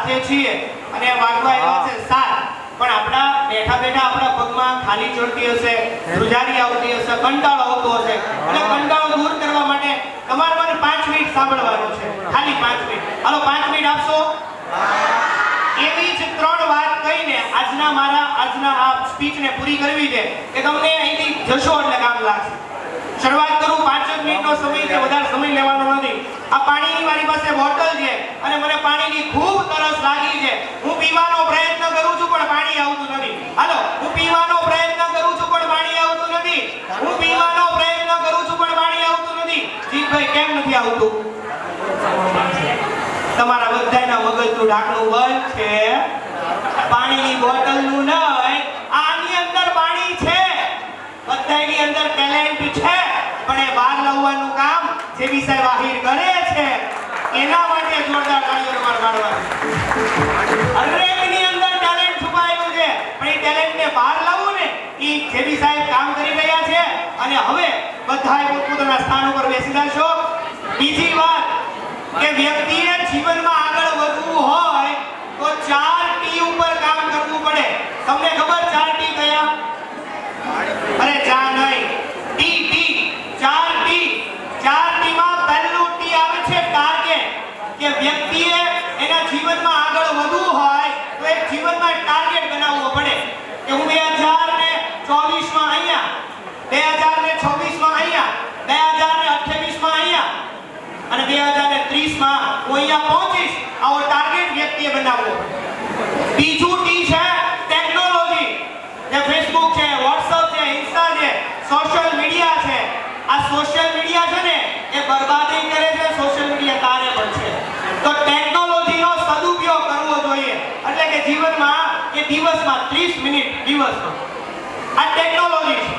સાથે છીએ અને વાગવા આવ્યા છે 7 પણ આપણા બેઠા બેઠા આપણા પગમાં ખાલી ચડતી હશે, ધ્રુજારી આવતી હશે, કંટાળો આવતો હશે અને કંટાળો દૂર કરવા માટે તમારે મને 5 મિનિટ સાંભળવાનું છે, ખાલી 5 મિનિટ. હાલો 5 મિનિટ આપશો? એવી જ 3 વાત કહીને આજના આ સ્પીચને પૂરી કરવી છે કે તમને અહીંથી જશો એટલે કામ લાગશે. શરૂઆત કરું, 5 મિનિટનો સમય છે, વધારે સમય લેવાનો નથી. આ પાણીની મારી પાસે બોટલ છે અને મને પાણીની ખૂબ તરસ લાગી છે. હું પીવાનો પ્રયત્ન કરું છું પણ પાણી આવતું નથી. હાલો, હું પીવાનો પ્રયત્ન કરું છું પણ પાણી આવતું નથી. હું પીવાનો પ્રયત્ન કરું છું પણ પાણી આવતું નથી. જીતભાઈ કેમ નથી આવતું? તમારા બધાના મગજનું ઢાંકણું બંધ છે. પાણીની બોટલનું નહીં, આની અંદર પાણી છે. બધાની અંદર ટેલેન્ટ છે પણ એ બહાર લાવવાનું કામ જેવી સાહેબ આહિર કરે છે. એના માટે જોરદાર તાળીઓ પાડવાની. હરેકની અંદર ટેલેન્ટ છુપાયેલું છે પણ એ ટેલેન્ટને બહાર લાવવું ને એ જેવી સાહેબ કામ કરી રહ્યા છે. અને હવે બધાએ પોતપોતાના સ્થાન ઉપર બેસી જશો. બીજી વાત કે વ્યક્તિએ જીવનમાં આગળ વધવું હોય તો 4 ટી ઉપર કામ કરવું પડે. તમને ખબર 4 ટી કયા? અરે ચા નહીં, ટી 4 ટી. 4 ટી માં પહેલું ટી આવે છે ટાર્ગેટ. કે વ્યક્તિએ એના જીવનમાં આગળ વધવું હોય તો એક જીવનમાં ટાર્ગેટ બનાવવો પડે કે હું 2024 માં અહીંયા, 2026 માં અહીંયા, 2028 માં અહીંયા અને 2030 માં હું અહીંયા પહોંચીશ. આવો ટાર્ગેટ વ્યક્તિએ બનાવવો. બીજું ટી છે ટેકનોલોજી. જે ફેસબુક છે, વોટ્સએપ છે, ઇન્સ્ટા છે, સોશિયલ મીડિયા છે. આ સોશિયલ મીડિયા છે ને એ બરબાદી કરે છે, સોશિયલ મીડિયા તારે પણ છે. તો ટેકનોલોજીનો સદુપયોગ કરવો જોઈએ. એટલે કે જીવનમાં કે દિવસમાં 30 મિનિટ દિવસમાં આ ટેકનોલોજી છે.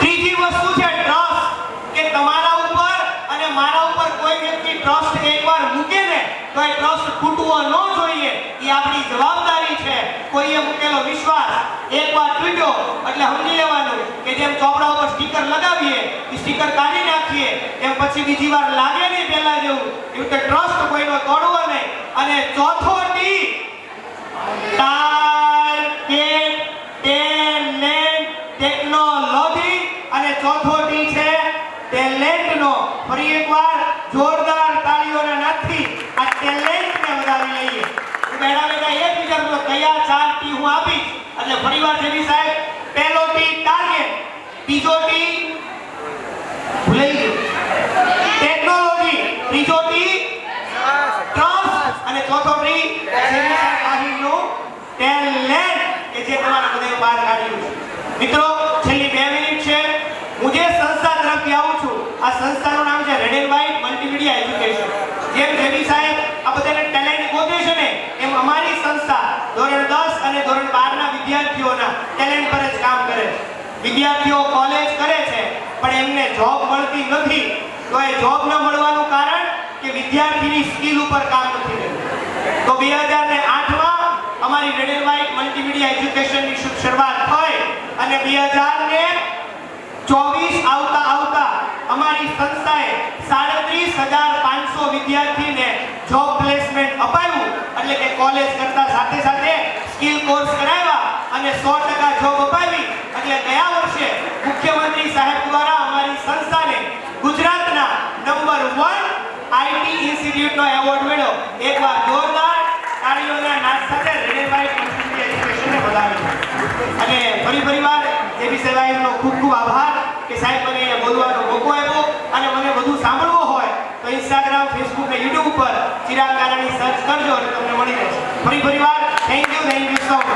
ત્રીજી વસ્તુ છે ટ્રસ્ટ. કે તમારા ઉપર અને મારા ઉપર કોઈ વ્યક્તિ ટ્રસ્ટ એકવાર મૂકે ને તો એ ટ્રસ્ટ તૂટવો ન જોઈએ. એ આપણી જવાબદારી છે. કોઈએ મૂકેલો વિશ્વાસ એકવાર તૂટ્યો એટલે સમજી લેવાનું કે જેમ ચોપડા ઉપર સ્ટીકર લગાવીએ, એ સ્ટીકર કાઢી નાખીએ, એમ પછી બીજી વાર લાગે નહીં પહેલા જેવું. એવું કે ટ્રસ્ટ કોઈનો તોડવો નહીં. અને ચોથો ટી ટાર્ગેટ, ટેલેન્ટ, ટેકનોલોજી. અને ચોથો ટી છે ટેલેન્ટનો. ફરી એકવાર જોરદાર તાળીઓના નાદથી આ ટેલેન્ટને વધાવી લઈએ. બેઠા બેઠા એ જ વિચારતો કયા 4 ટી હું આપીશ. એટલે ફરીવાર જેવી સાહેબ, પહેલો ટી ટાર્ગેટ, બીજો ટી ભૂલાઈ ગયો ટેકનોલોજી, ત્રીજો ટી ટ્રસ્ટ અને ચોથો ટી જેવી સાહેબ આહિરનું ટેલેન્ટ કે જે તમારા બધા બહાર કાઢ્યું છે. મિત્રો છેલ્લી 2 મિનિટ છે. હું જે સંસ્થા તરફથી આવું છું આ સંસ્થાનું નામ છે red and white multimedia education. જેમ જેવી સાહેબ આ બધાને ટેલેન્ટ ગોતે છે ને એમ અમારી સંસ્થા ધોરણ 10 અને ધોરણ 12 ના વિદ્યાર્થીઓના ટેલેન્ટ પર જ કામ કરે છે. વિદ્યાર્થીઓ કોલેજ કરે છે પણ એમને જોબ મળતી નથી. તો એ જોબ ન મળવાનું કારણ કે વિદ્યાર્થીની સ્કિલ ઉપર કામ નથી થતું. તો 2008 માં અમારી રેડ એન્ડ વ્હાઇટ મલ્ટીમીડિયા એજ્યુકેશનની શરૂઆત થઈ અને 2024 આવતા અમારી સંસ્થાએ 37,500 વિદ્યાર્થીને જોબ પ્લેસમેન્ટ અપાવ્યું. એટલે કે કોલેજ કરતા સાથે સાથે સ્કિલ કોર્સ કરાવ્યા અને 100% જોબ અપાવી. એટલે ગયા વર્ષે મુખ્યમંત્રી સાહેબ દ્વારા અમારી સંસ્થાને ગુજરાતના નંબર 1 આઈટી ઇન્સ્ટિટ્યૂટનો એવોર્ડ મળ્યો. એકવાર જોરદાર તાળીઓના નાદ સાથે રેડ એન્ડ વ્હાઇટ એજ્યુકેશનને વધાવી. અને ફરીવાર જેવી સેવાઓનો ખૂબ ખૂબ આભાર કે સાહેબ મને અહીંયા બોલવાનો મોકો આપ્યો. અને મને વધુ સાંભળવું હોય તો ઇન્સ્ટાગ્રામ, ફેસબુક અને યુટ્યુબ ઉપર ચિરાગ કાનાણી સર્ચ કરજો અને તમને મળી રહેશે. ફરીવાર થેન્ક યુ સો મચ.